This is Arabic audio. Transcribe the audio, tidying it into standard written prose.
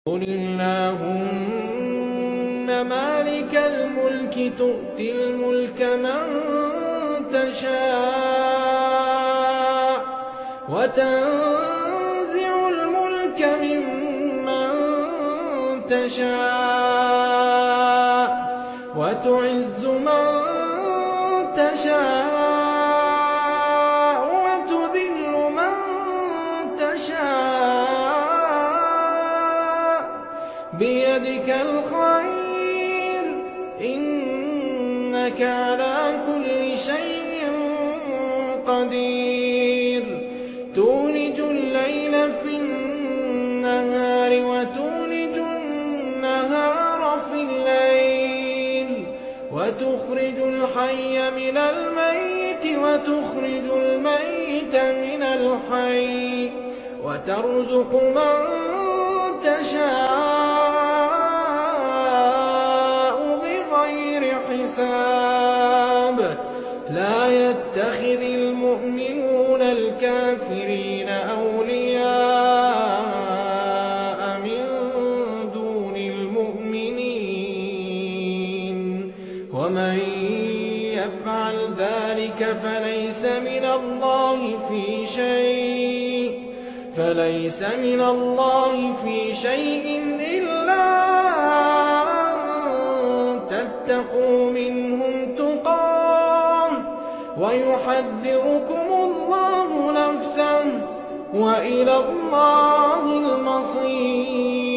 قل اللهم مالك الملك تؤتي الملك من تشاء وتنزع الملك ممن تشاء وتعز من تشاء وتذل من تشاء بيدك الخير إنك على كل شيء قدير تولج الليل في النهار وتولج النهار في الليل وتخرج الحي من الميت وتخرج الميت من الحي وترزق من تشاء بغير حساب لا يتخذ المؤمنون الكافرين أولياء من دون المؤمنين ومن يفعل ذلك فليس من الله في شيء إلا أن تتقوا منهم تقاه ويحذركم الله نفسه وإلى الله المصير.